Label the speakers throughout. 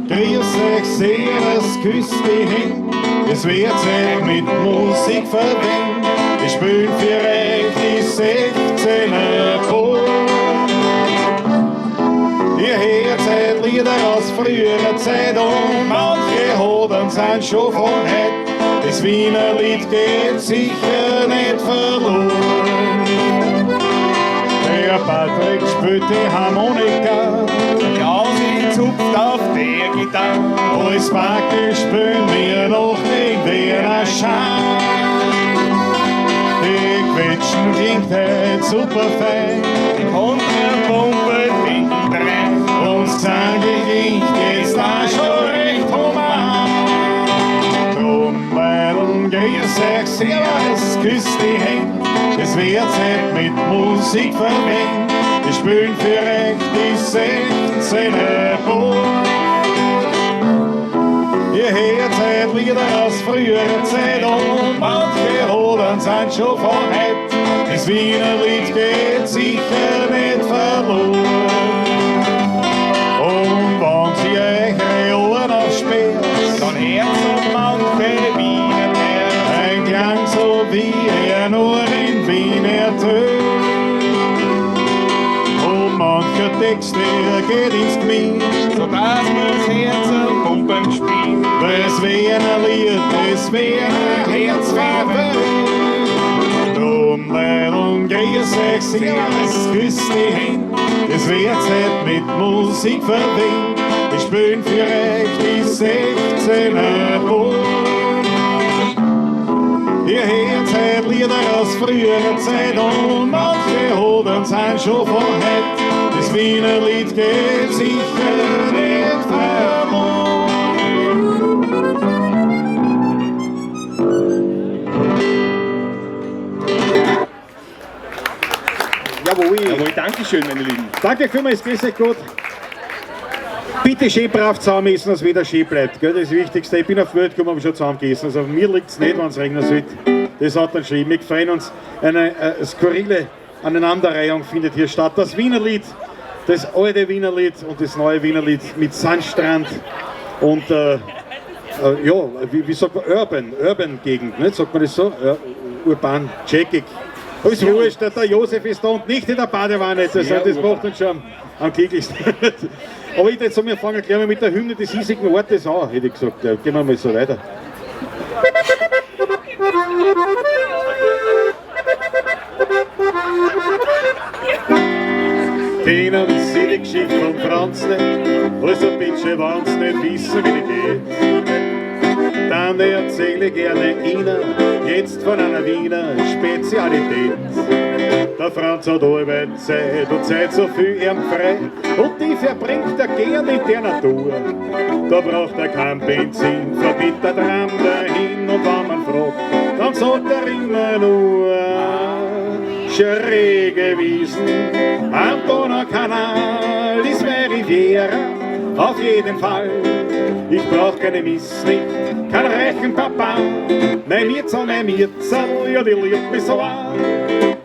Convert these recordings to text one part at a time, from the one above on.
Speaker 1: Grüß euch sehr, es küsst die Hände, es wird sich mit Musik verbinden. Ich spiel für euch die 16er Buam. Ihr hört seit Lieder aus früherer Zeit und manche Hodern sind schon von heute. Das Wienerlied geht sicher nicht verloren. Der Patrick spielt die Harmonika,
Speaker 2: Ja, sie zupft auf der Gitarre.
Speaker 1: alles praktisch spielen wir noch den Wiener Scham. Die Quetschen klingt halt super fein,
Speaker 2: Die Kontrapumpe hinten dran.
Speaker 1: und sage ich jetzt auch schon recht human. Drum, weil grüß euch sehr, es küsst die Hände, es wird Zeit mit Musik vermengt. Wir spielen für euch die 16er Buam. Ihr hört halt Lieder aus früherer Zeit und manche Hodern sind schon von heute. Das Wienerlied geht sicher nicht verloren. Und wenn sie eure Ohren aufsperrt,
Speaker 2: Dann hört so manche Wiener.
Speaker 1: ein Klang so wie er nur in Wien ertönt. Und mancher Text, der geht ins Gemüt.
Speaker 2: So dass mir's Herz am Pumpen spielt.
Speaker 1: Das Wienerlied, das Wiener Herz verwöhnt. Drum, Leidl, grüß euch sehr, es küsst die Hände, es wird Zeit mit Musik verbinden. Wir spielen für euch die 16er Buam. Ihr hört halt Lieder aus früherer Zeit und manche Hodern sind schon von heute. Das Wienerlied geht sicher nicht verloren.
Speaker 3: Jawohl.
Speaker 2: Jawohl, Dankeschön, meine Lieben.
Speaker 3: Danke vielmals, grüß euch Gott. Bitte schön brav zusammenessen, dass wieder schön bleibt. Gell? Das ist das Wichtigste. Ich bin auf die Welt gekommen, habe schon zusammen gegessen. Also mir liegt es nicht, wenn es regnen sollte. Das hat dann schlimm. Wir freuen uns. Eine skurrile Aneinanderreihung findet hier statt. Das Wienerlied, das alte Wienerlied und das neue Wienerlied mit Sandstrand und ja, wie sagt man, Urban Gegend, nicht? Sagt man das so? Ja, urban, checkig. Aber ist wurscht, der Josef ist da und nicht in der Badewanne, also das macht uns schon am kläglichsten. Aber ich würde sagen, wir fangen gleich mal mit der Hymne des hiesigen Ortes an, hätte ich gesagt. Ja, gehen wir mal so weiter. Kennen Sie die Geschichte von Franz nicht, also bitte, wenn's nicht wissen, wie die geht. Dann erzähle ich gerne Ihnen jetzt von einer Wiener Spezialität. Der Franz hat allweil Zeit und Zeit so viel ihm frei und die verbringt er gern in der Natur. Da braucht er kein Benzin, verbittert Ramm dahin und wenn man fragt, dann sagt er immer nur schräge Wiesen am Kanal ist meine Riviera, auf jeden Fall. Ich brauch keine Miss nicht, kein Rechenpapa. Mein Mirzel, ja die liebt mich so an.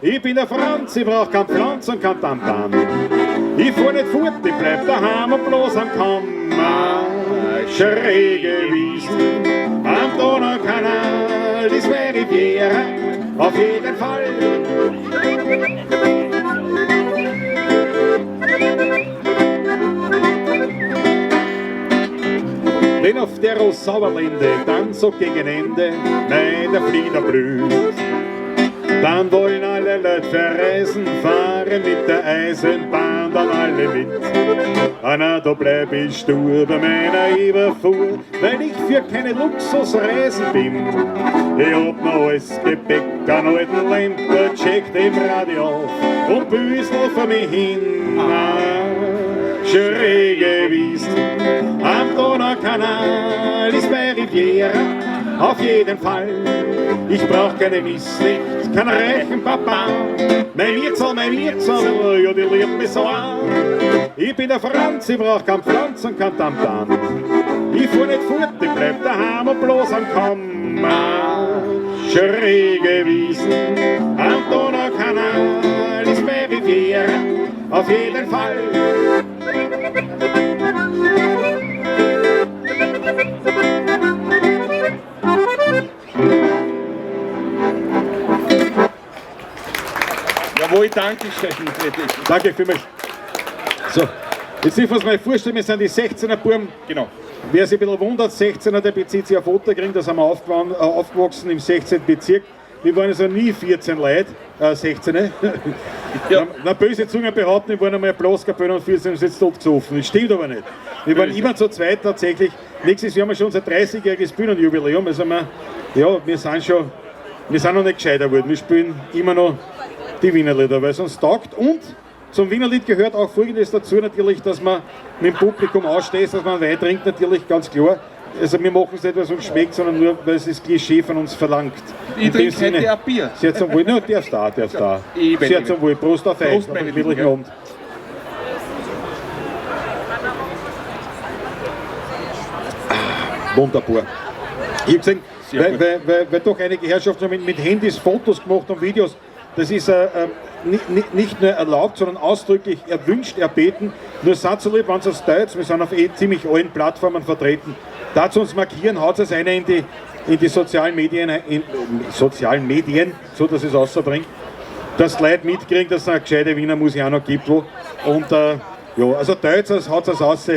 Speaker 3: Ich bin der Franz, ich brauch kein Pflanz und kein Tamtam. Ich fahr nicht fort, ich bleib daheim und bloß am Kammer. Schräge Wiesen am Donaukanal ist meine Riviera, auf jeden Fall. Wenn auf der Rossauerlinde dann so gegen Ende nein, der Flieder blüht, dann wollen alle Leute verreisen, fahren mit der Eisenbahn dann alle mit. Na, da bleib ich stur bei meiner Überfuhr, weil ich für keine Luxusreisen bin. Ich hab noch alles Gepäck, einen alten Lemper, checkt im Radio auf und büsel für mich hin. Schräge Wiesen am Donaukanal ist meine Riviera, auf jeden Fall. Ich brauch keine Miss nicht, kein Rechenpapa. Mein Mirzel, ja die liebt mich so an. Ich bin der Franz, ich brauch kein Pflanz und kein Tamtam. Ich fuhr nicht fort, ich bleib daheim und bloß am Kammer. Schräge Wiesen am Donaukanal ist meine Riviera, auf jeden Fall.
Speaker 2: Jawohl, danke schön.
Speaker 3: Danke vielmals. So, jetzt dürfen wir uns mal vorstellen, wir sind die 16er Buam.
Speaker 2: Genau.
Speaker 3: Wer sich ein bisschen wundert, 16er, der bezieht sich auf Otterkring, da sind wir aufgewachsen im 16. Bezirk. Wir waren also nie 14 Leute, 16.
Speaker 2: Ja.
Speaker 3: Na, böse Zungen behaupten, wir waren einmal ein Blaskapelle und 14 sind jetzt tot gesoffen. Das stimmt aber nicht. Wir waren immer zu zweit tatsächlich. Nächstes Jahr haben wir schon unser 30-jähriges Bühnenjubiläum. Also wir sind noch nicht gescheiter geworden. Wir spielen immer noch die Wienerlieder, weil es uns taugt. Und zum Wienerlied gehört auch Folgendes dazu, natürlich, dass man mit dem Publikum aussteht, dass man Wein trinkt, natürlich ganz klar. Also wir machen es nicht, weil es uns schmeckt, sondern nur, weil es das Klischee von uns verlangt.
Speaker 2: Ich trinke heute ein Bier.
Speaker 3: Sehr zum Wohl, darfst da. Sehr zum Wohl, Prost auf euch, auf den gemütlichen Abend. Wunderbar. Ich habe gesehen, weil doch einige Herrschaften mit Handys Fotos gemacht und Videos, das ist nicht nur erlaubt, sondern ausdrücklich erwünscht, erbeten. Nur seid so lieb, wenn es uns teilt, wir sind auf ziemlich allen Plattformen vertreten. Dazu uns markieren, haut es einer in die sozialen Medien, so dass es rausbringt, dass die Leute mitkriegen, dass es eine gescheite Wiener Musik auch noch gibt. Und ja, also teilt es, haut es raus,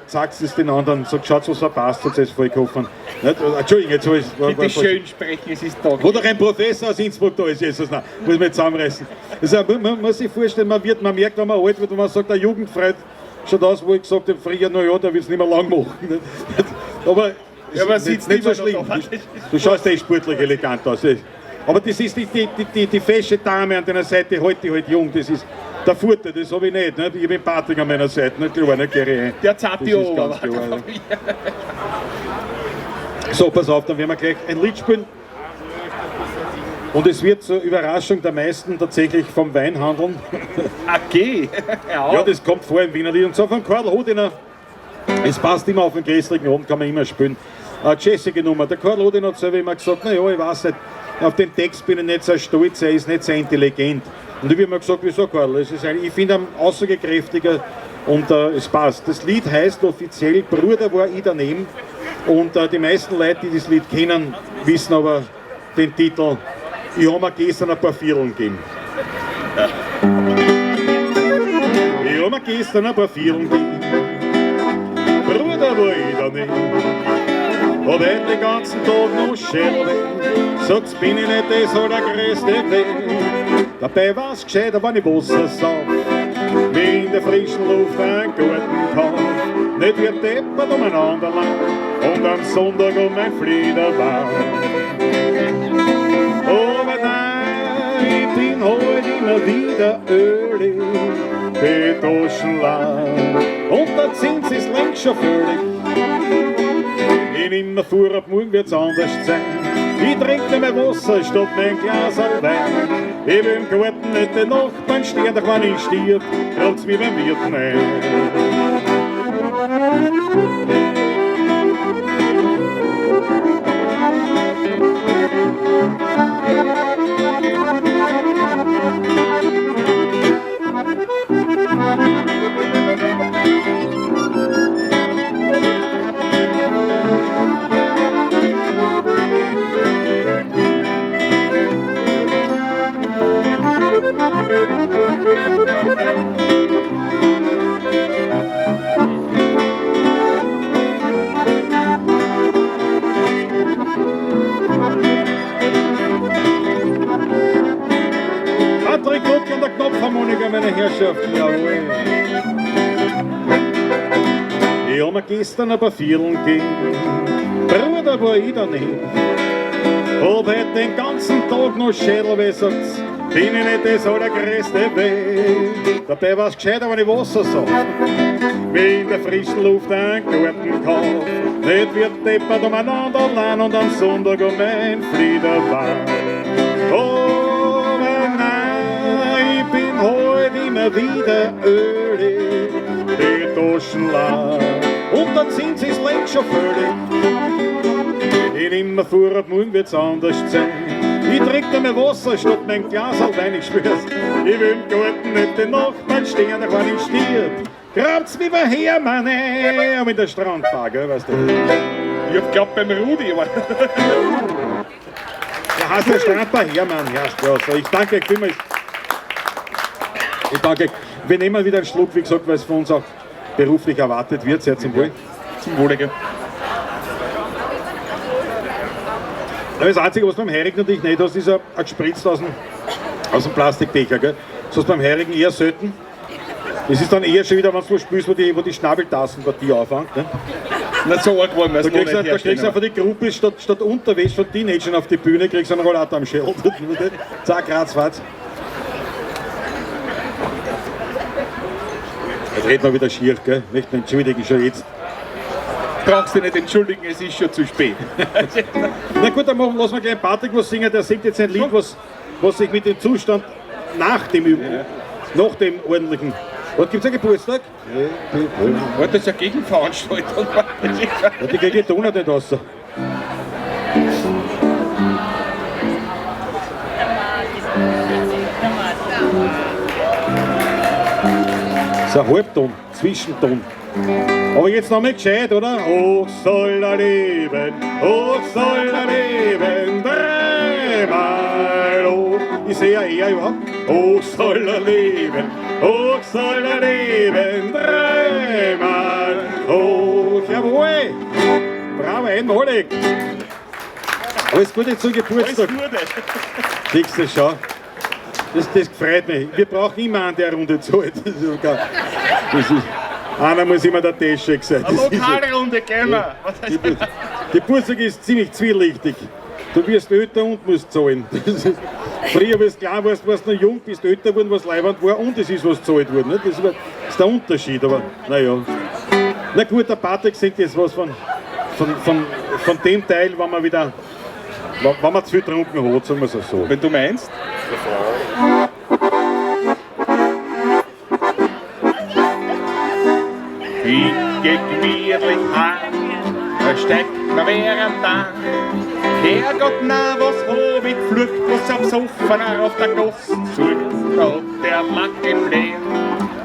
Speaker 3: sagt es den anderen, sagt, schaut, was verpasst, hat es voll geholfen. Entschuldigung, jetzt habe ich...
Speaker 2: Bitte schön sprechen, es ist da.
Speaker 3: Wo doch ein Professor aus Innsbruck da ist, Jesus, nein, muss man jetzt zusammenreißen. Also, man muss sich vorstellen, man merkt, wenn man alt wird und man sagt, der Jugendfreund, schon das, wo ich gesagt habe, früher, na ja, der will es nicht mehr lang machen. Aber es ist nicht so schlimm. Du schaust echt sportlich elegant aus. Aber das ist die fesche Dame an deiner Seite, heute halt jung, das ist der Vorteil, das habe ich nicht. Ich habe den Patrick an meiner Seite, nicht klar, nicht Gary.
Speaker 2: Der zahlt die Ober.
Speaker 3: So, pass auf, dann werden wir gleich ein Lied spielen. Und es wird zur Überraschung der meisten tatsächlich vom Wein handeln.
Speaker 2: Okay.
Speaker 3: Ja, das kommt vor im Wienerlied. Und so von Karl Hodiner. Es passt immer auf den gestrigen Abend, kann man immer spielen. Jessica Nummer. Der Karl Hodiner hat selber immer gesagt, naja, ich weiß nicht, auf den Text bin ich nicht so stolz, er ist nicht so intelligent. Und ich habe immer gesagt, wieso Karl? Ich finde ihn aussagekräftiger und es passt. Das Lied heißt offiziell Bruder war ich daneben. Und die meisten Leute, die das Lied kennen, wissen aber den Titel. Ich habe mir gestern ein paar Vierteln gegeben. Ich habe mir gestern ein paar Vierteln gegeben. Bruder war ich daneben. Hab heute den ganzen Tag noch Schädel. Sag's, bin ich nicht das oder größte Weh. Dabei war's gescheiter, wenn ich Wasser sauf. Wie in der frischen Luft ein Garten kann. Nicht wie deppert umeinander lang. Und am Sonntag mein Fliederbaum. Aber nein, ich bin heute immer wieder ölig. Die Taschen lang. Und der Zins ist längst schon völlig. Ich nehm mir vor, ab morgen wird's anders sein. Ich trinke mein Wasser statt mein Glas Wein. Ich will im Garten nicht den Nachbarn stehen, doch wenn ich stirb, grabt's mir beim Wirt ein. Patrick Gott an der Knopfharmonika, meine Herrschaften, jawohl. Ich hab mir gestern ein paar Vierteln gegeben, Bruder war ich daneben. Hab heute den ganzen Tag noch Schädelweh, sagt's, bin ich nicht das allergrößte Weh. Dabei war's gescheiter, wenn ich Wasser sauf. Wie in der frischen Luft ein Garten kauf. Nicht wird deppert umeinander lang und am Sonntag mein Fliederbaum. Aber nein, ich bin heute immer wieder ölig. Die Taschen lang. Und der Zins ist längst schon völlig. Ich nehm mir vor, ab morgen wird's anders sein. Ich trinke mir Wasser statt mein Glas Wein, ich schwör's. Ich will im Garten nicht den Nachbarn stehen, doch wenn ich stirb. Grabt's wie bei Herrmann, mit der Strandbar, gell, weißt du.
Speaker 2: Ich hab glaubt beim Rudi, aber...
Speaker 3: Ja, heißt der Strandbar Herrmann, heißt ja so. Ich danke euch vielmals. Ich danke. Wir nehmen wieder einen Schluck, wie gesagt, weil es von uns auch beruflich erwartet wird. Sehr zum Wohl.
Speaker 2: Zum Wohle, gell?
Speaker 3: Das Einzige, was du beim Heirigen natürlich nicht hast, ist ein gespritzt aus dem Plastikbecher. Gell? Das hast du beim Heirigen eher selten. Es ist dann eher schon wieder, wenn du was spielst, wo die Schnabeltassenpartie anfängt. Ne?
Speaker 2: Nicht so arg wollen wir es
Speaker 3: Da kriegst du einfach die Gruppe statt Unterwäsche von Teenagern auf die Bühne, kriegst du einen Rollator am Schädel. Zack, ratzfatz. Jetzt reden wir wieder schier, gell? Möchte mich entschuldigen, schon jetzt.
Speaker 2: Brauchst du nicht entschuldigen, es ist schon zu spät.
Speaker 3: Na gut, dann lassen wir gleich Patrick was singen. Der singt jetzt ein Lied, was sich mit dem Zustand nach dem ordentlichen. Was gibt es einen Geburtstag?
Speaker 2: War das eine Gegenveranstaltung?
Speaker 3: Ja, die kriege ich da nicht raus. Das ist ein Halbton, Zwischenton. Aber jetzt noch mal gescheit, oder? Hoch soll er leben, dreimal hoch. Ich sehe ja eher überhaupt. Hoch soll er leben, dreimal hoch. Jawohl! Bravo, einmalig! Alles Gute zum Geburtstag. Siehst du schon? Das freut mich. Wir brauchen immer an der Runde Zeit. Einer muss immer der Tasche sein.
Speaker 2: Eine lokale Runde, gehen wir.
Speaker 3: Geburtstag ist ziemlich zwielichtig. Du wirst älter und musst zahlen. Früher, wenn du klar warst, warst du noch jung, bist älter geworden, was leibend war und es ist was gezahlt worden. Das ist der Unterschied, aber naja. Na gut, der Patrick singt jetzt was von dem Teil, wenn man zu viel getrunken hat, sagen wir es so.
Speaker 2: Wenn du meinst. Ich geh gemütlich heim, versteckt mir während da. Herrgott, na, was hab ich geflucht, was am Sofa auf der Gosse sucht. Ob der Lack im Leer,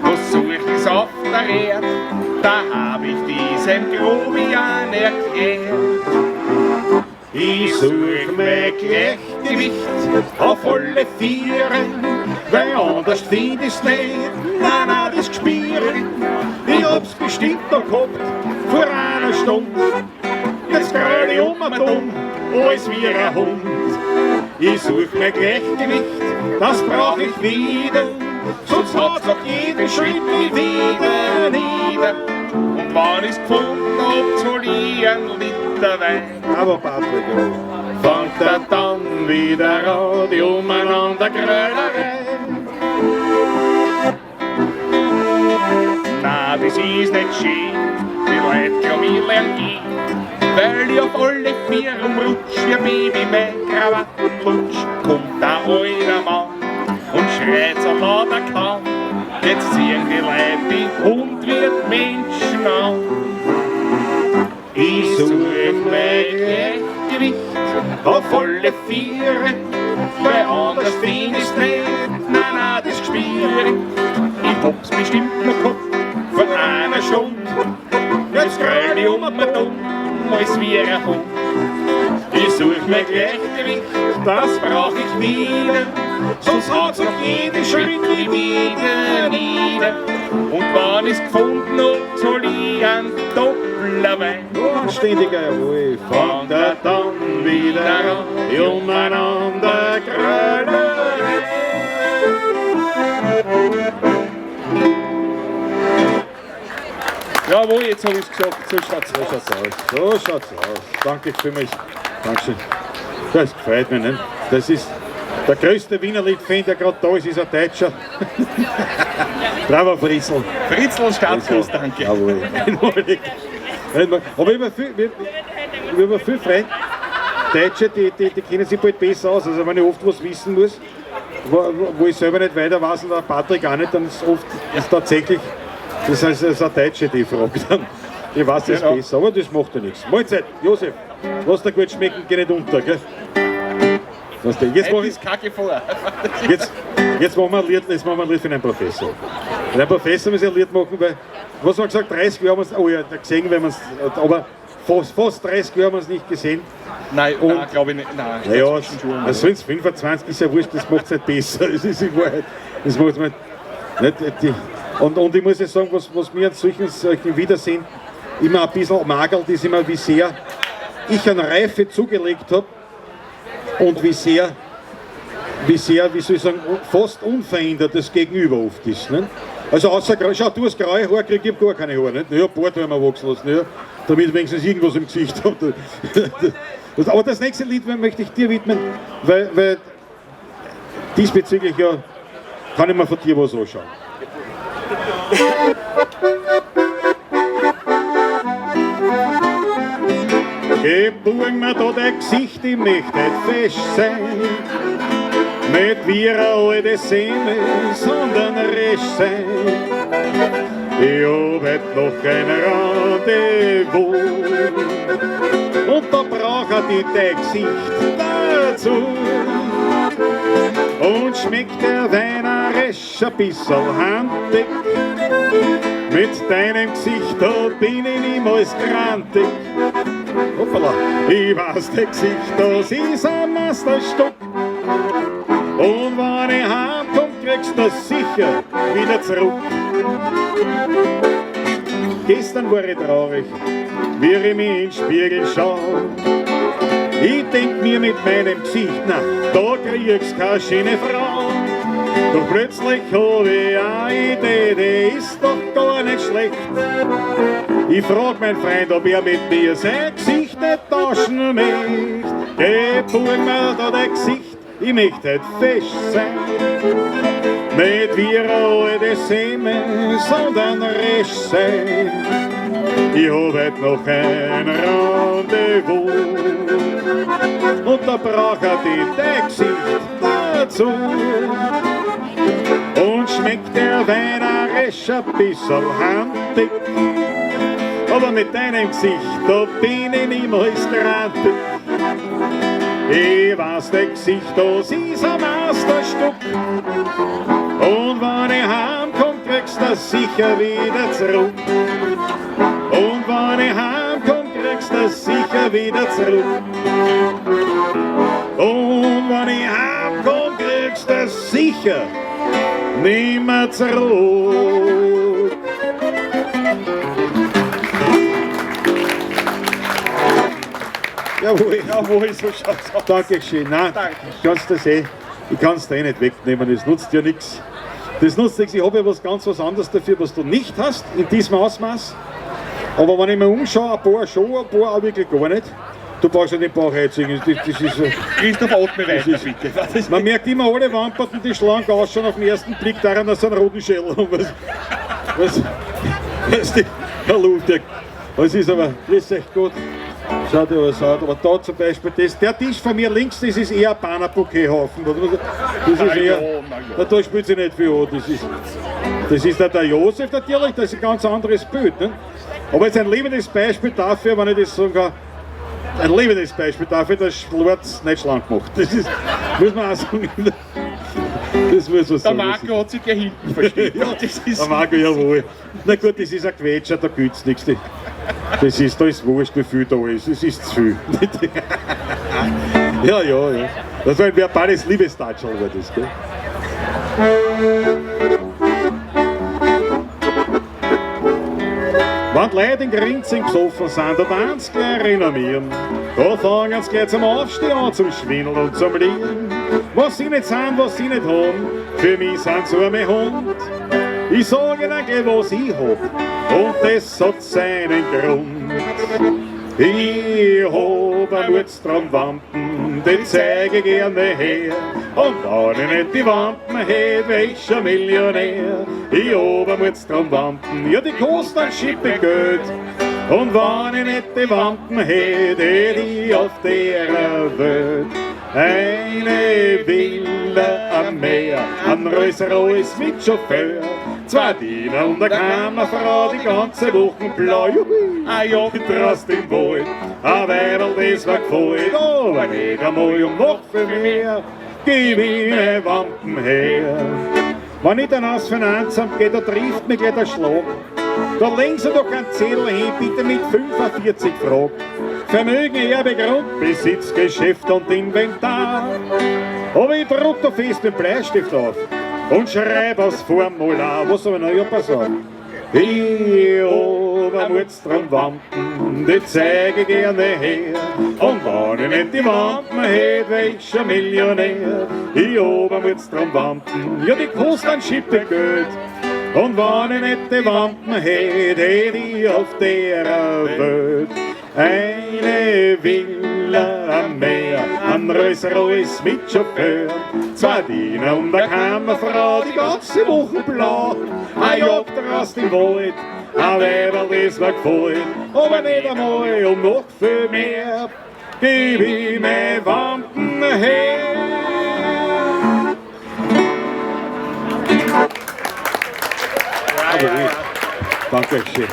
Speaker 2: was such ich auf der Erde, da hab ich diesem Grobian erklärt. Ich such mein Gleichgewicht auf alle Vieren, weil anders find ich's nicht, nein, das Gespielen. Ich hab's bestimmt noch gehabt, vor einer Stunde. Jetzt gröl ich um und um, alles wie ein Hund. Ich such mein Gleichgewicht, das brauch ich wieder, sonst hat's auch jeden Schritt wieder nieder. Und wann ich's gefunden hab, soll ich ein Liter Wein.
Speaker 3: Aber Patrick,
Speaker 2: Fangt er dann wieder an, die umeinander Grölerei. Na, das ist nicht schön, die Leute glauben, ich lern gehen, weil ich auf alle vier umrutsch, wie ein Baby mein Krawattenlutsch. Kommt der alte Mann und schreit so laut er kann, jetzt ziehen die Leute die Hund wird Menschen an. Ich such mein Gleichgewicht auf alle Viere, weil anders find ich's nicht, nein, das ist schwierig. Ich hab's bestimmt noch gehabt, vor einer Stunde, jetzt gröl ich um und um, als wie ein Hund. Ich such mein Gleichgewicht, das brauch ich wieder, sonst hat's auch jeden Schritt wieder nieder. Und wann ich's gefunden hab, soll ich ein doppler Wein.
Speaker 3: anständiger, jawohl.
Speaker 2: Fangt er dann wieder an, die umeinander Grölerei. Jawohl, jetzt hab ich's gesagt, so schaut's aus.
Speaker 3: So schaut's aus. Danke vielmals. Dankeschön. Das gefällt mir, ne? Das ist der größte Wienerlied-Fan, der gerade da ist ein Deutscher. Bravo, Fritzl.
Speaker 2: Fritzl, Staatskuss, danke.
Speaker 3: Jawohl. Aber über viele Freunde, Deutsche, die kennen sich bald besser aus. Also wenn ich oft was wissen muss, wo ich selber nicht weiter weiß und der Patrick auch nicht, dann ist oft ist tatsächlich, das heißt, es ist eine Deutsche, die fragt dann. Ich weiß das besser, aber das macht ja nichts. Mahlzeit, Josef, lass dir gut schmecken, geh nicht unter, gell? Jetzt machen wir ein Lied für einen Professor. Für einen Professor müssen wir ein Lied machen, weil, was haben wir gesagt, 30 Jahre haben wir es, oh ja, gesehen, wenn aber fast 30 Jahre haben wir es nicht gesehen.
Speaker 2: Nein, glaube ich nicht. Nein,
Speaker 3: naja, also 25 ist ja wurscht, das macht es nicht besser. Das ist in Wahrheit, das macht man. Nicht? Und ich muss ja sagen, was mir an solchen Wiedersehen immer ein bisschen magelt, ist immer, wie sehr ich an Reife zugelegt habe und wie sehr, wie soll ich sagen, fast unverändert das Gegenüber oft ist. Nicht? Also außer, schau, du hast graue Haare, ich habe gar keine Haare. Nicht? Ja, Bart werden wir wachsen lassen, ja, damit ich wenigstens irgendwas im Gesicht habe. Aber das nächste Lied möchte ich dir widmen, weil diesbezüglich ja kann ich mir von dir was anschauen. Gebogen mir da dein Gesicht, ich möchte nicht fest sein. Nicht wie ein altes Seme, sondern recht sein. Ich hab heute noch ein Rendezvous und da braucht ich dein Gesicht dazu. Und schmeckt der Wein recht ein bisschen handig. Mit deinem Gesicht, da bin ich niemals grantig. Hoppala, ich weiß, dein Gesicht, das ist ein Meisterstück. Und wenn ich heimkomm, kriegst du das sicher wieder zurück. Gestern war ich traurig, wie ich mich in den Spiegel schau. Ich denk mir mit meinem Gesicht, na, da kriegst keine schöne Frau. Doch plötzlich hab ich eine Idee, die ist doch gar nicht schlecht. Ich frag meinen Freund, ob er mit mir sein Gesicht nicht tauschen möchte. Gib mir da dein Gesicht, ich möchte halt fest sein. Nicht wie ein altes Seme, sondern recht sein. Ich hab heute noch ein Rendezvous und da braucht ich dein Gesicht dazu. Und schmeckt der Wein recht ein bisschen handig. Aber mit deinem Gesicht, da bin ich niemals grantig. Ich weiß, dein Gesicht, das ist ein Meisterstück. Und wenn ich heimkomm, kriegst du das sicher wieder zurück. Und wenn ich heimkomm, kriegst du das sicher wieder zurück. Und wenn ich heimkomm, kriegst du das sicher nimmer zurück. Jawohl, so schaut's aus. Dankeschön. Nein, ich kann es dir nicht wegnehmen, das nutzt ja nichts. Das nutzt nichts, ich habe ja was anderes dafür, was du nicht hast, in diesem Ausmaß. Aber wenn ich mir umschaue, ein paar schon, ein paar auch wirklich gar nicht. Du brauchst ja den Bauch einziehen, das ist so.
Speaker 2: Christoph, atme weiter, bitte.
Speaker 3: Man merkt immer alle Wamperten, die schlank ausschauen, auf den ersten Blick daran, dass sie einen roten Schädel haben. Was ist aber, das ist echt gut. Schaut ja alles aus, aber da zum Beispiel, der Tisch von mir links, das ist eher ein Bannerbouquet-Haufen. Das ist eher, da spielt sich nicht viel an. Das ist der Josef natürlich, das ist ein ganz anderes Bild. Ne? Aber jetzt ein lebendes Beispiel dafür, wenn ich das sagen kann, ein lebendes Beispiel dafür, dass Schwarz nicht schlank macht. Das ist, muss man auch sagen. Das muss man sagen.
Speaker 2: Der Marco hat sich ja hinten versteckt.
Speaker 3: Ja, der Marco, jawohl. Na gut, das ist ein Quetscher, da gibt's nichts. Da ist wurscht, wie viel da ist. Es ist zu viel. Ja. Das war ein verbales Liebestouch, war das, gell? Wenn die Leute in Grinzing gesoffen sind und eins gleich renommieren, da fangen sie gleich zum Aufstehen an, zum Schwindeln und zum Lieren. Was sie nicht sind, was sie nicht haben, für mich sind sie arme Hund. Ich sage ihnen gleich, was ich hab, und das hat seinen Grund. Ich hab ein Mutztraumwampen, den zeige ich gerne her. Und wenn ich nicht die Wampen hätt, wär ich schon Millionär. Ich hab ein Mutztraumwampen, ja die kosten ein Schippe Geld. Und wenn ich nicht die Wampen hätt, hätt ich auf der Welt eine Villa am Meer, ein Rolls-Royce mit Chauffeur, 2 Diener und eine Kammerfrau, die ganze Woche blau. Ein Joch draußen im Wald, ein Weibel, das war gefällt, aber nicht einmal noch für mehr, gib ich meine Wampen her. Wenn ich dann aufs Finanzamt gehe, da trifft mich gleich der Schlag. Da legen Sie doch einen Zettel hin, bitte mit 45 Fragen. Vermögen, Erbe, Grund, Besitz, Geschäft und Inventar. Aber ich druck da fest den Bleistift auf und schreib aufs Formular. Was soll ich noch? Ja, pass auf. Hier oben wird's drum wampen, die zeige ich gerne her. Und wenn ich nicht die Wampen hätt, wär ich schon Millionär. Hier oben wird's drum wampen, ja, die kostet ein Schippe Geld. Und wenn ich nicht die Wampen hätt, hätt ich auf der Welt eine Villa am Meer, ein Rolls-Royce mit Chauffeur, 2 Diener und eine Kammerfrau, die ganze Woche blau. Ein Jagd raus im Wald, ein Weiberl, das mir gefällt, aber nicht einmal um noch viel mehr, gib ich meine Wampen her. Dankeschön.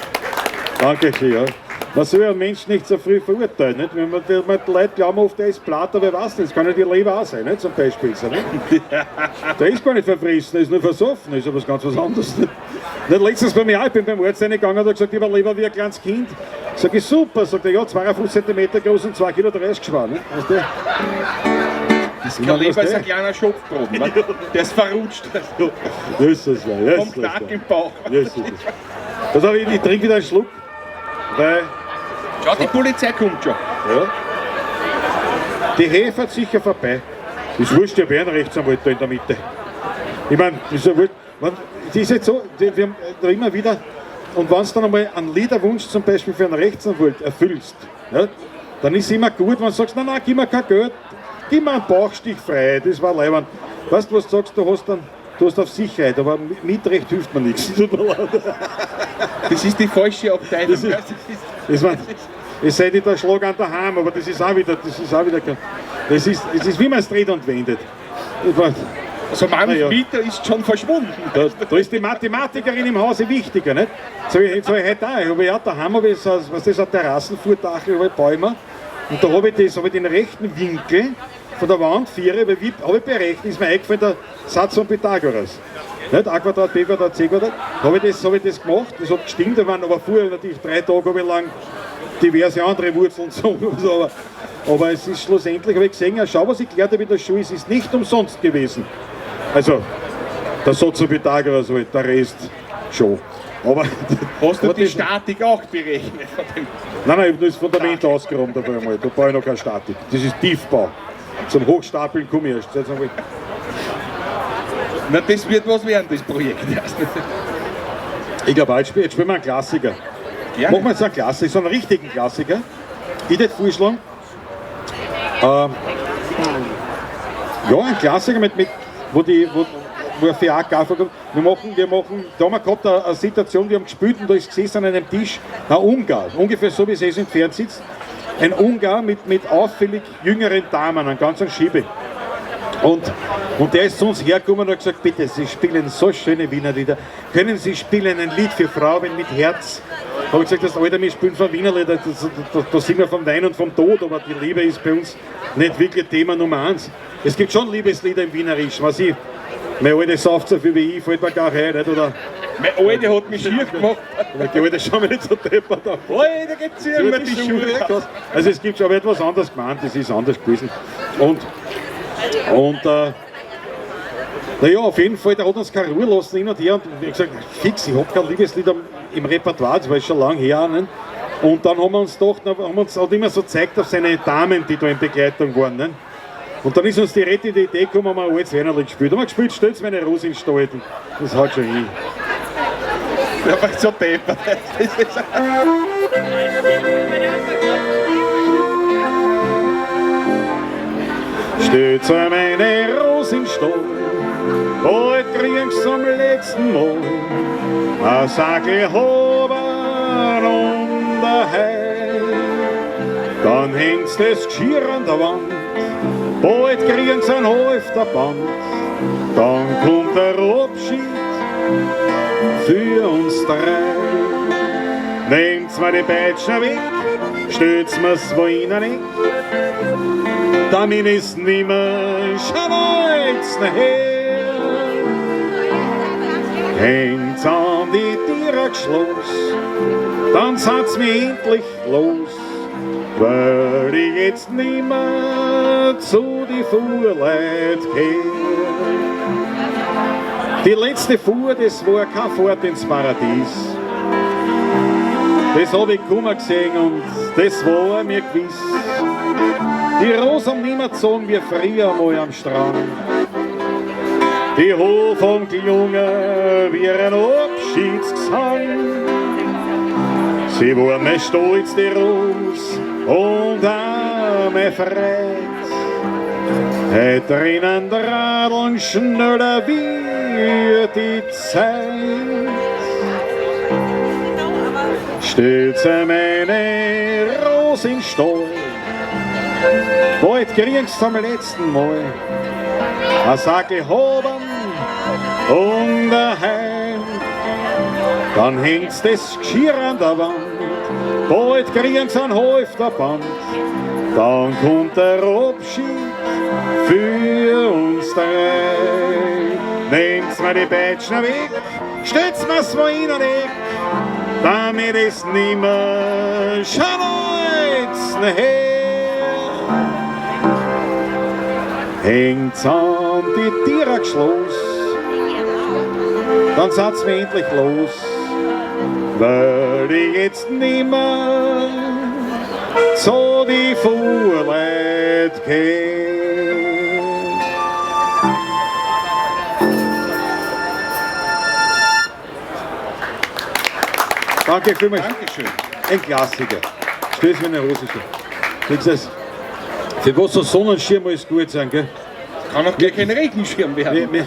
Speaker 3: Dankeschön, ja. Man soll einen Menschen nicht so früh verurteilen, nicht? Wenn man die Leute glauben oft, der ist platt, aber was nicht, das kann ja die Leber auch sein, nicht? Zum Beispiel. So, nicht? Der ist gar nicht verfressen, der ist nur versoffen, das ist aber ganz was anderes. Nicht? Letztens bei mir auch, ich bin beim Arzt reingegangen und hat gesagt, ich war Leber wie ein kleines Kind. Sag ich, super, sagt er, ja, 52 cm groß und 2,30 Kilo geschwar, nicht? Weißt du?
Speaker 2: Der Leber ist ein kleiner Schopfbrot, ne? Der ist verrutscht.
Speaker 3: Jesus, ja.
Speaker 2: Vom Knack im Bauch.
Speaker 3: Jesus. Das habe ich trinke wieder einen Schluck, weil...
Speaker 2: Schau, die Polizei kommt schon.
Speaker 3: Ja. Die Hefe fährt sicher vorbei. Das ist wurscht, ich habe einen Rechtsanwalt da in der Mitte. Ich meine, das ist ja wurscht. Das ist jetzt so, wir haben da immer wieder... Und wenn du dann einmal einen Liederwunsch zum Beispiel für einen Rechtsanwalt erfüllst, ja, dann ist es immer gut, wenn du sagst, nein, gib mir kein Geld, gib mir einen Bauchstich frei, das war leibend. Weißt du, was du sagst, du hast auf Sicherheit, aber Mietrecht hilft mir nichts.
Speaker 2: Das ist die falsche Abteilung.
Speaker 3: Es sei nicht der Schlag an der Ham, aber das ist auch wieder es ist wie man es dreht und wendet.
Speaker 2: Also mein Mieter ist schon verschwunden.
Speaker 3: Da ist die Mathematikerin im Hause wichtiger, nicht? So ich heute auch, ich habe ja daheim, habe ich so ein Terrassenvordachel, habe ich Bäume, und da habe ich den rechten Winkel von der Wand 4, habe ich berechnet, ist mir eingefallen, der Satz von Pythagoras. Nicht? A Quadrat, B Quadrat, C Quadrat. Habe ich das gemacht, das hat gestimmt, da waren aber vorher natürlich 3 Tage habe ich lang diverse andere Wurzeln so, aber es ist schlussendlich, habe ich gesehen, schau, was ich gelernt habe in der Schule, es ist nicht umsonst gewesen. Also, der Satz von Pythagoras halt, der Rest schon. Aber,
Speaker 2: hast du die Statik auch berechnet?
Speaker 3: Nein, ich habe nur das Fundament ausgeräumt, da brauche ich noch keine Statik. Das ist Tiefbau. Zum Hochstapeln komme ich erst.
Speaker 2: Na, das wird was werden, das Projekt.
Speaker 3: Ich glaube, jetzt spielen wir einen Klassiker.
Speaker 2: Gerne.
Speaker 3: Machen wir jetzt einen Klassiker, so einen richtigen Klassiker. Ich würde vorschlagen, ja, ein Klassiker, wo ein Fiaker kommt. Wir machen, da haben wir gehabt eine Situation, wir haben gespielt und da ist gesessen an einem Tisch ein Ungar, ungefähr so wie es entfernt sitzt. Ein Ungar mit auffällig jüngeren Damen, einen ganzen Schiebe. Und der ist zu uns hergekommen und hat gesagt, bitte, Sie spielen so schöne Wienerlieder. Können Sie spielen ein Lied für Frauen mit Herz? Da habe ich gesagt, Alter, wir spielen von Wienerlieder, da sind wir vom Wein und vom Tod, aber die Liebe ist bei uns nicht wirklich Thema Nummer 1. Es gibt schon Liebeslieder im Wienerischen, was ich, meine Alte sauft so viel wie ich, fällt mir gar rein, nicht? Oder
Speaker 2: meine Alte hat mich schier gemacht.
Speaker 3: Die Alte schauen wir nicht so deppert auf.
Speaker 2: Alter, gibt's hier immer die Schuhe.
Speaker 3: Also es gibt schon aber etwas anderes gemeint, das ist anders gewesen. Und naja, auf jeden Fall, der hat uns keine Ruhe lassen hin und her und ich gesagt, fix, ich habe kein Liebeslied im Repertoire, das war schon lange her. Nicht? Und dann haben wir uns gedacht, hat immer so gezeigt auf seine Damen, die da in Begleitung waren. Nicht? Und dann ist uns die rettende Idee gekommen, haben wir ein altes Wienerlied gespielt. Haben wir gespielt, stellt's meine Rose in Stall. Das haut schon hin.
Speaker 2: Ja, weil so deppert.
Speaker 3: Stellt's meine Rose in Stall, bald kriegst zum letzten Mal ein Sackel haben und ein Heil. Dann hängt's das Geschirr an der Wand, bald kriegen's ein Halfterband, dann kommt der Abschied für uns 3. Nehmt's mir die Peitschen weg, stellt's mir's wo rein, damit ist nimmer schauert's her. Hängt's an die Tierschloss, dann seid's mir endlich los, weil ich jetzt nimmer zu die Fuhrleit kehr. Die letzte Fuhr, das war keine Fahrt ins Paradies. Das habe ich kaum gesehen und das war mir gewiss. Die Rosen haben nimmer gezogen wie früher mal am Strand. Die Hof haben gelungen wie ein Abschiedsgesang. Sie waren mein Stolz, die Rose, und auch mein Freude. Heute rennen die Radeln schneller wie die Zeit. Stellt sie meine Rose in den Stall. Bald kriegst du zum letzten Mal ein Sackel haben und daheim. Dann hängt's das Geschirr an der Wand, bald kriegen's einen Halfterband. Dann kommt der Abschied für uns drei. Nehmt's mir die Beitschen weg, stellt's mir's wo in den Eck, damit es nimmer schaut's her. Hängt's an die Tiere Schloss, dann seid's mir endlich los, weil ich jetzt nimmer zu die Fuhrleut geh. Danke vielmals.
Speaker 2: Dankeschön.
Speaker 3: Ein Klassiker. Stöß mir eine Hose schon. Wie gesagt, für was so Sonnenschirm alles gut sein, gell?
Speaker 2: Kann auch gleich kein Regenschirm werden.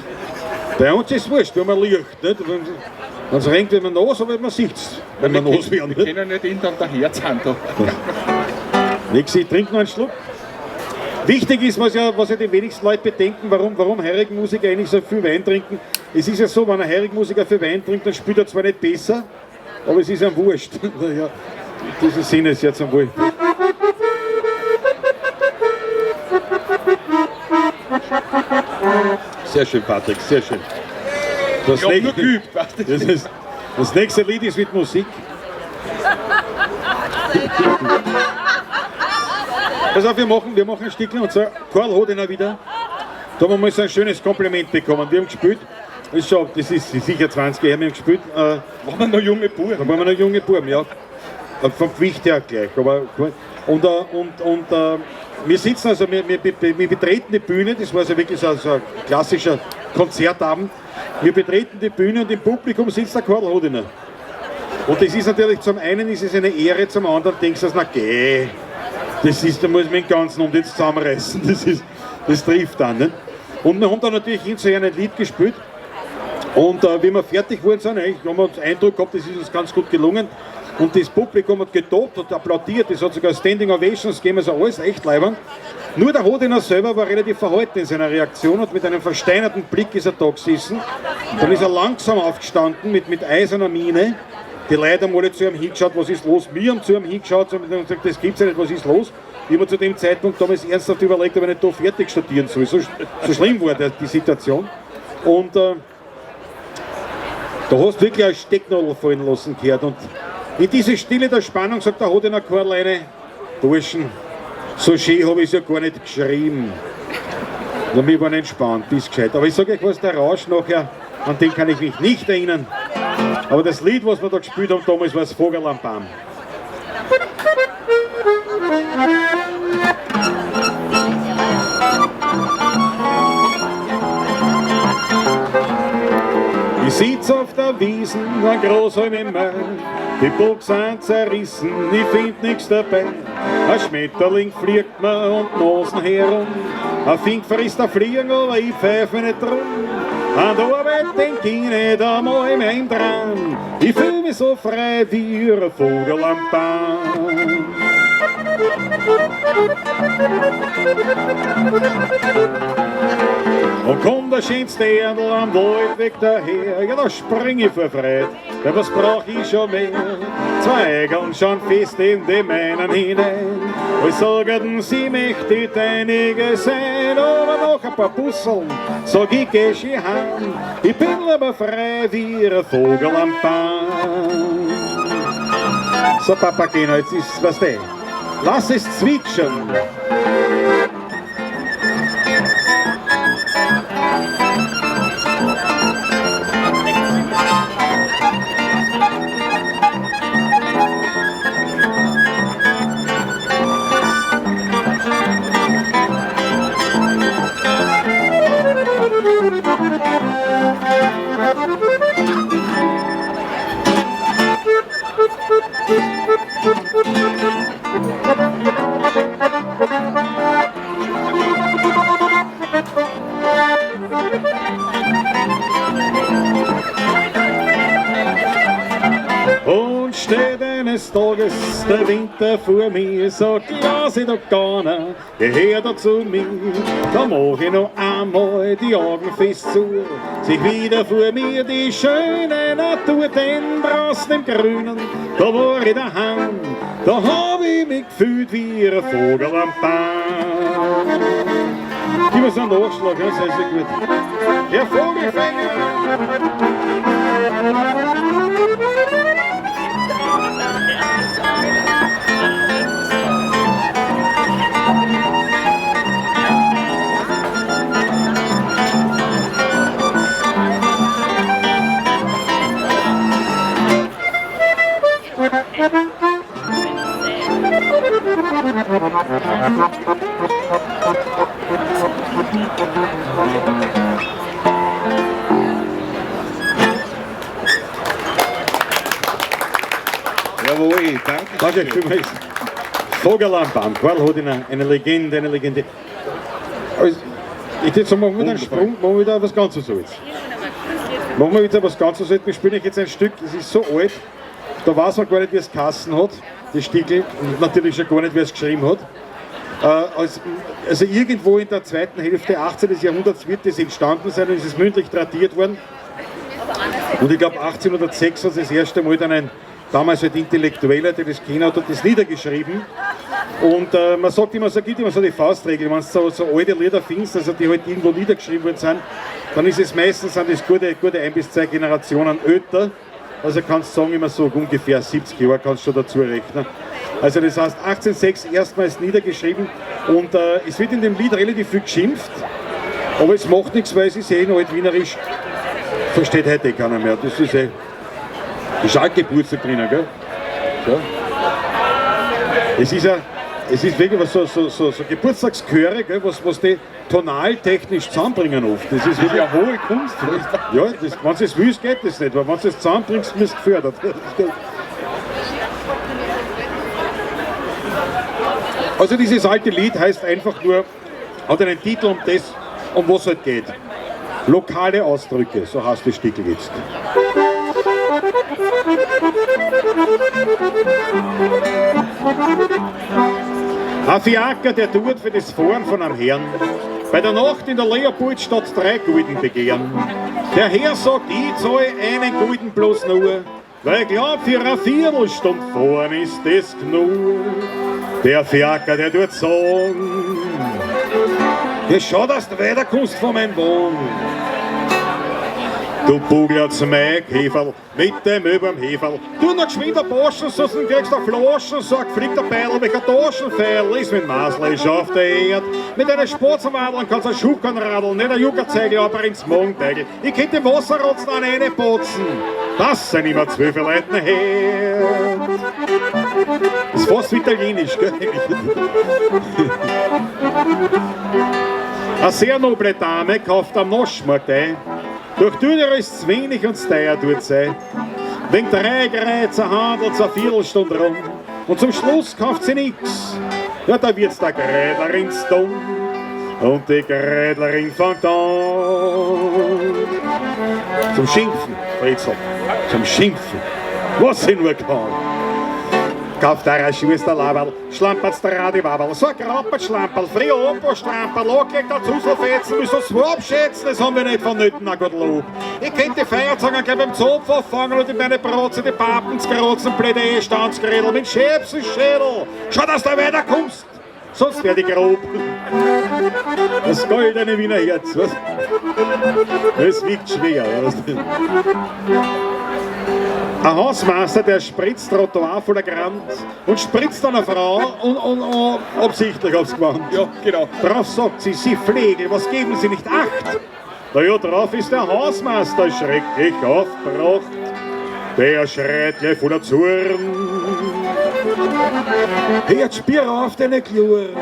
Speaker 3: Bei uns ist es wurscht, wenn man liegt. Nicht? Wenn es regnet, wenn man nass, aber man sieht es, wenn man nass wird.
Speaker 2: Wir können nicht hinter der Herz haben.
Speaker 3: Nix, ich trinke noch einen Schluck. Wichtig ist, was ja die wenigsten Leute bedenken, warum Musiker eigentlich so viel Wein trinken. Es ist ja so, wenn ein Musiker viel Wein trinkt, dann spielt er zwar nicht besser, aber es ist ihm wurscht. Ja, dieser Sinn ist jetzt am Wohl. Sehr schön, Patrick, sehr schön.
Speaker 2: Ich habe nur geübt.
Speaker 3: Das nächste Lied ist mit Musik. Pass auf, wir machen ein Stückchen, und zwar Karl hat ihn auch wieder. Da haben wir mal so ein schönes Kompliment bekommen. Wir haben gespielt, das ist sicher 20 Jahre, wir haben gespielt.
Speaker 2: Waren wir noch junge Buben?
Speaker 3: Da waren wir noch junge Buben, ja. Vom Gewicht her gleich. Aber, wir sitzen, also wir betreten die Bühne, das war also wirklich so ein klassischer Konzertabend. Wir betreten die Bühne und im Publikum sitzt der Karl Hodiner. Und das ist natürlich, zum einen ist es eine Ehre, zum anderen denkst du, na geh, da muss man den ganzen um jetzt zusammenreißen, das trifft dann. Nicht? Und wir haben dann natürlich hinterher ein Lied gespielt. Und wie wir fertig wurden, haben wir den Eindruck gehabt, das ist uns ganz gut gelungen. Und das Publikum hat getobt und applaudiert, das hat sogar Standing Ovations gegeben, also alles echt leibend. Nur der Hodiner selber war relativ verhalten in seiner Reaktion und mit einem versteinerten Blick ist er da gesessen. Dann ist er langsam aufgestanden mit eiserner Miene. Die Leute haben alle zu ihm hingeschaut, was ist los? Wir haben zu ihm hingeschaut und gesagt, das gibt's ja nicht, was ist los? Ich habe zu dem Zeitpunkt damals ernsthaft überlegt, ob ich nicht da fertig studieren soll. So schlimm war die Situation. Und da hast du wirklich eine Stecknadel fallen lassen gehört. Und in diese Stille der Spannung sagt der Hodiner Karl eine, Burschen, so schön habe ich es ja gar nicht geschrieben. Und wir waren entspannt, das ist gescheit. Aber ich sage euch was, der Rausch nachher, an den kann ich mich nicht erinnern. Aber das Lied, was wir da gespielt haben damals, war das Vogel am Baum. Ich sitz auf der Wiesen, ein Großhalm im Mai. Die Bogen sind zerrissen, ich find nix dabei. Ein Schmetterling fliegt mir und Nasen herum. Ein Fink frisst der Fliegen, aber ich pfeife nicht drum. An der Arbeit denk ich nicht einmal mehr dran. Ich fühl mich so frei wie ein Vogel am Baum. Und kommt der schönste Erdl am Waldweg daher, ja da spring ich vor Freude, ja was brauch ich schon mehr? Zwei Egeln schauen fest in die meinen hinein, als sagten sie möchtet einiges sein, aber noch ein paar Busseln, sag ich geh schon heim, ich bin aber frei wie ein Vogel am Baum. So Papageno, jetzt ist was der, lass es zwitschern. Tages, der Winter vor mir, sagt, lass ich doch gar nicht, gehör da zu mir. Da mach ich noch einmal die Augen fest zu, sich wieder vor mir die schöne Natur, denn draußen im Grünen, da war ich daheim, da hab ich mich gefühlt wie ein Vogel am Baum. Gib mir so einen Nachschlag, ja, sehr, sehr gut. Der Vogelfänger!
Speaker 2: Jawohl, danke.
Speaker 3: Danke vielmals. Vogel am Baum, Karl hat eine Legende, eine Legende. Also, ich jetzt machen wir einen Sprung, machen wir wieder was ganz so jetzt. Machen wir wieder was ganz so jetzt. Wir spielen euch jetzt ein Stück, es ist so alt, da weiß man gar nicht, wie es geheißen hat, das Stickel, und natürlich schon gar nicht, wer es geschrieben hat. Also irgendwo in der zweiten Hälfte 18. Jahrhunderts wird das entstanden sein und es ist mündlich tradiert worden. Und ich glaube 1806 hat das erste Mal dann ein damals halt Intellektueller, der das kennt hat, das niedergeschrieben. Und man sagt immer, gibt immer so die Faustregel, wenn du so alte Lieder findest, also die halt irgendwo niedergeschrieben worden sind, dann ist es meistens sind das gute 1 bis 2 Generationen älter. Also kannst du sagen, immer so ungefähr 70 Jahre kannst du dazu rechnen. Also das heißt 1806 erstmals niedergeschrieben und es wird in dem Lied relativ viel geschimpft, aber es macht nichts, weil es ist in altwienerisch, versteht heute keiner mehr. Das ist ist auch Geburtstag drinnen, gell? Ja. Es ist wirklich was so Geburtstagschöre, gell, was die tonaltechnisch zusammenbringen oft. Das ist wirklich eine hohe Kunst. Ja, wenn du es willst, geht das nicht, weil wenn du es zusammenbringst, wirst du gefördert. Also dieses alte Lied heißt einfach nur, hat einen Titel um das, um was es halt geht. Lokale Ausdrücke, so heißt das Stückel jetzt. Ein Fiaker, der tut für das Fahren von einem Herrn, bei der Nacht in der Leopoldstadt 3 Gulden begehren. Der Herr sagt, ich zahle einen Gulden bloß nur, weil ich glaub, für eine Viertelstunde fahren ist das genug. Der Fiaker, der tut sagen, ja, schau, dass du weiterkommst von meinem Wagen. Du bugelst mein Käferl mit dem überm Heferl. Du noch geschwind ein Burschen, sonst kriegst du Flaschen. Sag, fliegt der Beil weg ein Taschenfeil. Ist mit Masel, ist auf der Erde. Mit einer Spatzenwadlern kannst du ein Schuhkern radeln. Nicht ein Juckerzeigel, aber ins Morgenteigel. Ich könnte den Wasserrotzen an eine putzen. Das sind immer 12 Leute her. Das ist fast italienisch, gell? Eine sehr noble Dame kauft am Naschmarkt ein. Durch Dünner ist es wenig und es teuer tut sein. Wegen 3 Greizer handelt es eine Viertelstunde rum. Und zum Schluss kauft sie nix. Ja, da wird's der Grädlerin dumm. Und die Grädlerin fängt an. Zum Schimpfen, Fritzel. Zum Schimpfen. Was sie nur kann. Kauft der Schwester Laberl, schlampert's der Radiwabel. So ein Krampert-Schlamperl, Friompo-Stramperl, angelegt der Zuselfetzen, müssen uns so abschätzen, das haben wir nicht vonnöten, ein gut Lob. Ich könnte die Feiertage gleich beim Zopf auffangen und in meine Brotze die Papen zu kratzen, Plädoyer, Standsgerädel mit Schäbsenschädel. Schau, dass du weiterkommst, sonst werde ich grob. Das goldene Wiener Herz, was? Das wiegt schwer, was? Ein Hausmeister, der spritzt Trottoir voller Grand und spritzt eine Frau und absichtlich aufs Gewand. Ja, genau. Drauf sagt sie, Sie Flegel, was geben Sie nicht Acht? Na ja, drauf ist der Hausmeister schrecklich aufgebracht. Der schreit gleich voller Zorn. Hört, spür auf deine Kluren.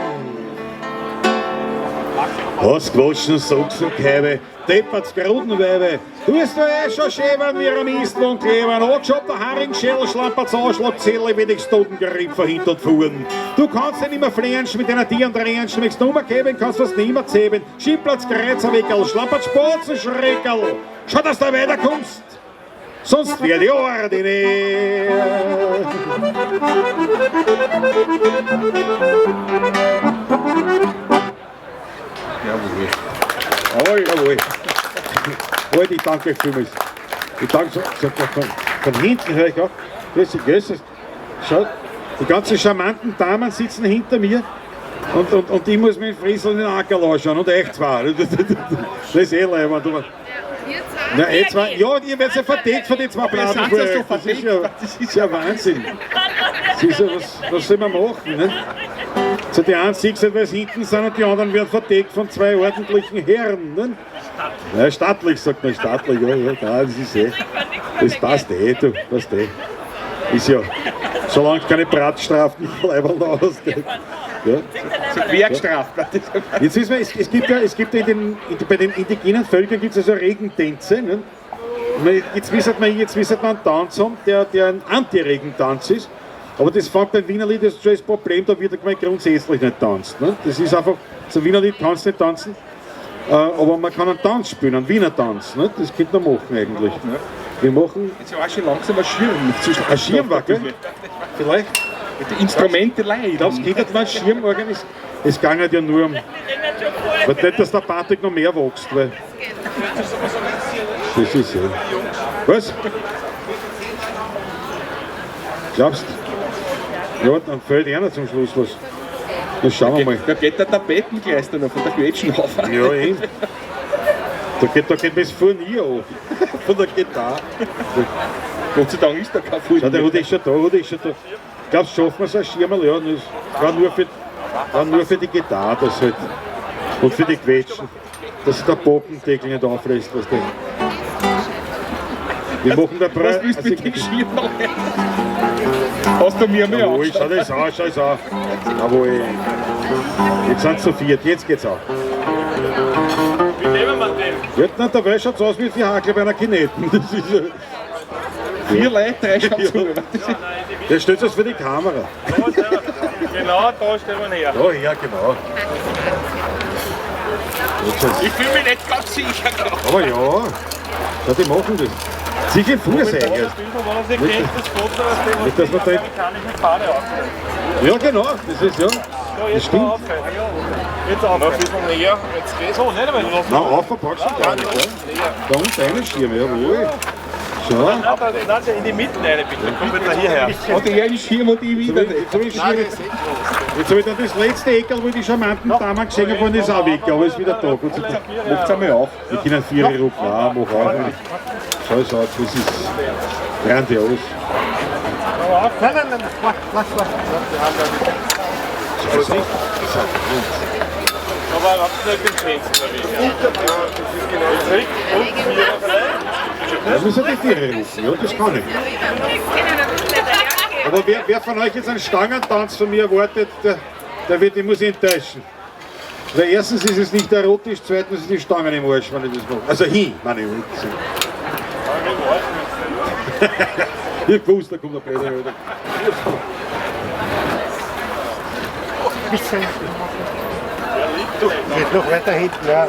Speaker 3: Hast gewaschen, Socks und Keibe, deppert's Grudenweibe. Du bist doch schon schön, wenn wir am Istlohn kleben. Angeschaubter Haringschädel, schlampert's Anschlagzelle, wie dich Totengeripp verhint und fuhren. Du kannst nicht mehr flänschen mit deiner Tier und Ränschen, wenn du Nummer geben kannst, was nicht mehr zähmen. Schimplatz, Kreuzerwickel, schlampert Spatzenschreckerl. Schau, dass du weiterkommst. sonst werde ich ordinär. Jawohl, jawohl. Leute, ich danke euch vielmals. Ich danke so von hinten, höre ich auch. Grüß dich. Schaut, die ganzen charmanten Damen sitzen hinter mir und ich muss mich Friesel in den Acker anschauen und euch zwei. Das ist eh leibend. Ja, ja, ihr werdet ja verdeckt von den zwei Platten. Das ist ja Wahnsinn. Das ist ja, was soll man machen? Ne? So die einen siehst du, weil sie hinten sind und die anderen werden verdeckt von zwei ordentlichen Herren. Ne? Ja, stattlich, sagt man, stattlich. Ja, das ist eh. Das passt eh, du, passt eh. Ist ja, solange keine Bratstrafen bleiben ausgeht. Ja.
Speaker 2: So Quergestraft.
Speaker 3: Jetzt wissen wir, es gibt ja bei den indigenen Völkern gibt es also Regentänze. Ne? Jetzt wisst man einen Tanz haben, der ein Anti-Regentanz ist. Aber das fängt beim Wienerlied, das ist schon das Problem, da wird man grundsätzlich nicht tanzt. Ne? Das ist einfach, so ein Wienerlied kannst du nicht tanzen, aber man kann einen Tanz spielen, einen Wiener Tanz. Ne? Das könnte man machen eigentlich. Ja. Wir machen.
Speaker 2: Jetzt ist ja auch schon langsam ein Schirm.
Speaker 3: Ein Schirm war, gell? Vielleicht.
Speaker 2: Die Instrumente leiden.
Speaker 3: Das geht nicht mal Schirm organisieren. Es ging halt ja nur um. Aber nicht, dass der Patrick noch mehr wächst, weil. Das ist ja. Was? Glaubst du? Ja, dann fällt einer zum Schluss was. Das schauen wir mal.
Speaker 2: Da geht der Tapetenkleister noch von der Quetschen auf.
Speaker 3: Ja, eben. Da geht das Furnier auf. Von der Gitarre.
Speaker 2: Gott sei Dank ist da kein Furnier.
Speaker 3: Ja, der hat schon da. Ich glaube, schaffen wir es ein Schirm, ja. Das war nur für die Gitarre das halt. Und für die Quetschen. Dass der Bockendeckel nicht auflässt, was der. Wir machen da Preis.
Speaker 2: Was willst du mit dem Schirm? Hast du mir mehr
Speaker 3: Jawohl, schau das an, schau das an. Jawohl. Jetzt sind es zu viert, jetzt geht's auch.
Speaker 4: Wie nehmen wir den?
Speaker 3: Ja, der Weiß schaut so aus wie die Hakel bei einer Kineten. Das ist,
Speaker 2: 4 Leute, 3 schauen zu.
Speaker 3: Der stellt das für die Kamera.
Speaker 4: Genau, da stellen wir her.
Speaker 3: Da her, genau.
Speaker 4: Ich fühle mich nicht ganz sicher.
Speaker 3: Aber ja, schau, die machen das. Sicher Fußsäge. Nicht, dass man da. Ja, genau, das ist ja. Das stimmt.
Speaker 4: Jetzt auf, ein bisschen näher. Jetzt geht's. So, nicht einmal.
Speaker 3: Na, auf, verpackst du gar nicht. Da unten einen Schirm, jawohl. Schau.
Speaker 4: Nein, in die Mitte rein, bitte. Komm bitte hierher.
Speaker 2: Hat er einen Schirm und ich wieder.
Speaker 3: Jetzt habe ich dann das letzte Eckel, wo die charmanten Damen gesehen haben, ist auch weg, aber ist wieder da.
Speaker 2: Macht es einmal auf.
Speaker 3: Wir können 4 rufen, mach auf. Schau es aus, das ist grandios.
Speaker 4: Nein, lass. Aber habt ihr nicht den Fenster
Speaker 3: Da müssen die 4 rufen, ja, das kann ich. Aber wer von euch jetzt einen Stangentanz von mir erwartet, der muss ich enttäuschen. Weil erstens ist es nicht erotisch, zweitens ist die Stangen im Arsch, wenn ich das mache. Also meine ich. Ich hab gewusst, da kommt der Peter wieder.
Speaker 5: Geht noch weiter hinten, ja.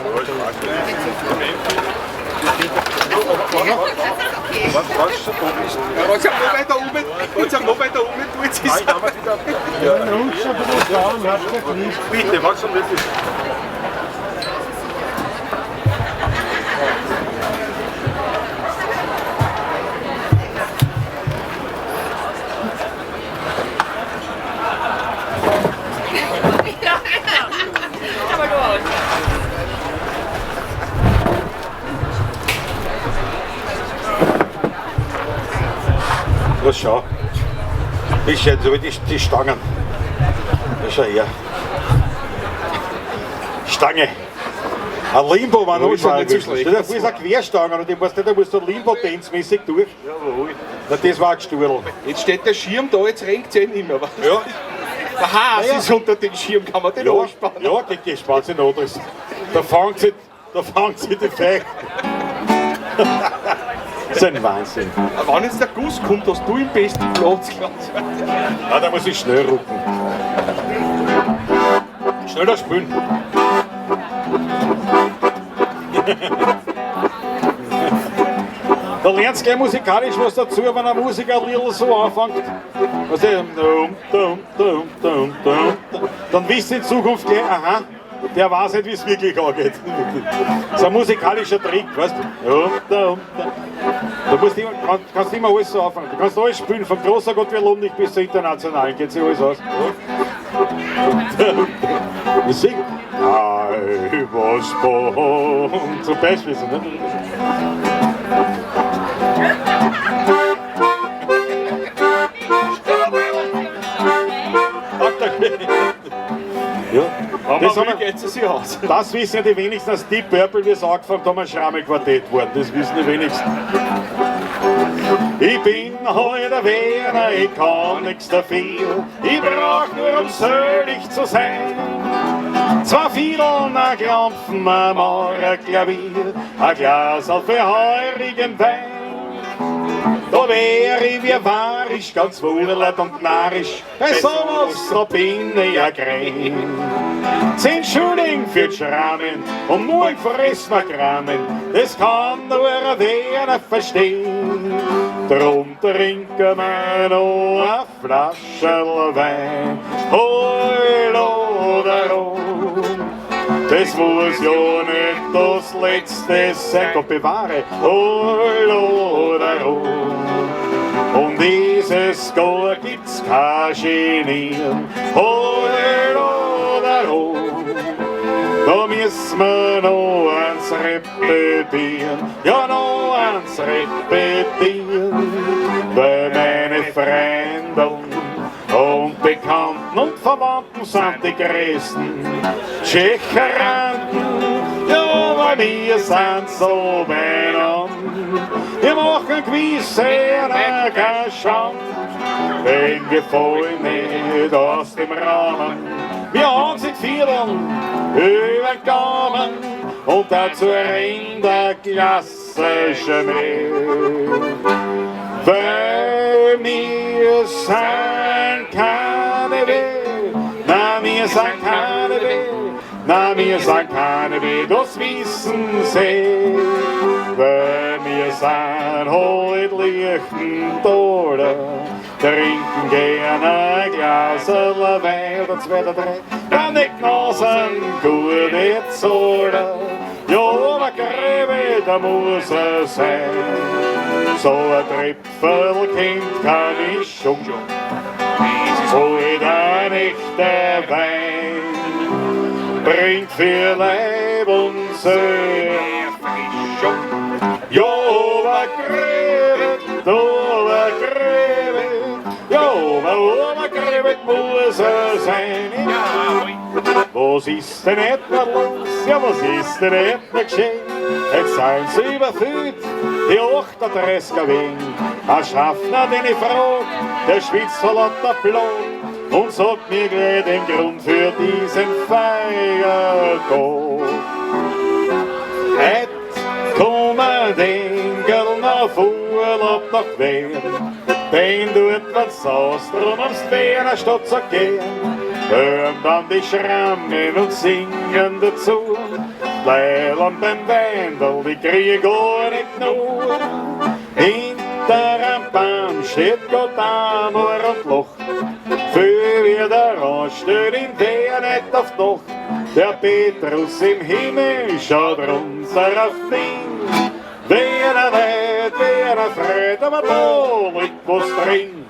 Speaker 2: Was am noch weiter oben tut es.
Speaker 3: Bitte, was schon wirklich? Was schau. Ist ja so die Stangen. Schau her. Stange. Ein Limbo, wenn du
Speaker 2: schon nicht so schlecht.
Speaker 3: Das ist eine Querstange und ich weiß nicht, da musst du Limbo-Tänzmäßig durch. Jawohl. Na, das war ein Sturl.
Speaker 2: Jetzt steht der Schirm da, jetzt renkt es nicht mehr.
Speaker 3: Ja.
Speaker 2: Der Hase ist unter den Schirm, kann man den anspannen?
Speaker 3: Ja, die spannt sich noch. Da fangt sie die Feucht. Das ist ein Wahnsinn.
Speaker 2: Wenn jetzt der Guss kommt, hast du im besten Platz.
Speaker 3: Ja, da muss ich schnell rucken. Schneller spielen. Da lernst du gleich musikalisch was dazu, wenn ein Musiker ein Lied so anfängt. Weißt du, dann wisst ihr in Zukunft gleich, aha, der weiß nicht, wie es wirklich angeht. Das ist ein musikalischer Trick, weißt du? Da kannst du immer alles so anfangen. Du kannst alles spielen, vom großer Gott wir loben dich bis zur internationalen, geht sich alles aus. Wir singen. I was born. Zum Beispiel so, ne? Ja, das wissen ja die wenigsten, dass Deep Purple, wie es angefangen haben, ein Schramme-Quartett worden. Das wissen die wenigsten. Ich bin heute ein Wiener, ich kann nichts dafür. Ich brauch nur, um selig zu sein. Zwei Fiedeln, ein Klampfen, ein Klavier, ein Glas auf für heurigen Wein. Da wär ich wie wahrisch, ganz wohlert und narrisch, besonders da bin ich ja grein. 10 Schulden für die Schrammen und morgen fressen wir Kramen, das kann nur ein Wiener verstehen. Drum trinken wir noch eine Flasche Wein, Heul oder Rum. Das muss ja nicht das Letzte sein, Gott bewahre, Heul oder Rum. Und dieses Gar gibt's kein Genieren, Heul oder Rum. Da müssen wir noch eins repetieren, ja noch eins repetieren, weil meine Freunde und Bekannten und Verwandten sind die größten Tschecheranten. Ja, aber wir sind so beieinander, wir machen gewiss eine Schande, wenn wir fallen nicht aus dem Rahmen. Wir haben sich Vierteln über den Gaumen und dazu rennt der klassische Mehl. Weil wir sind keine Weh, na wir sind keine Weh, na wir sind keine Weh, das wissen sie. Weil wir sind heute lichten Tode, trinken gerne ein Glas Wein oder 2 oder 3, dann die Nasen gut jetzt oder, ja, aber Gräbe, da muss es sein. So ein Tripfelkind kann ich schon, heute ein echter Wein, bringt viel Leib und Seele. Ja, aber Gräbe, ja, aber Gräbe muss es sein. Was ist denn etwa los? Ja, was ist denn etwa geschehen? Jetzt sind sie überfüllt, die 38er wegen. Ein Schaffner, den ich frag, der schwitzt vor lauter Blut und sagt mir gleich den Grund für diesen Feiertag. Heute kommen den Girl auf Urlaub nach Wien, den tut man's aus, drum ums Wiener Stadt zu gehen. Hören dann die Schrammen und singen dazu, Leilern beim Wendel, die kriegen gar nicht nur. Hinter am Baum steht Gott Amor und lacht, für wie der Ansteht in der nicht auf die Nacht. Der Petrus im Himmel schaut runter auf ihn, wer er nicht, wer er freut, aber da liegt was drin.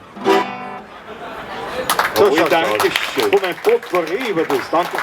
Speaker 3: So, danke schön. Und ein Potpourri über das, danke.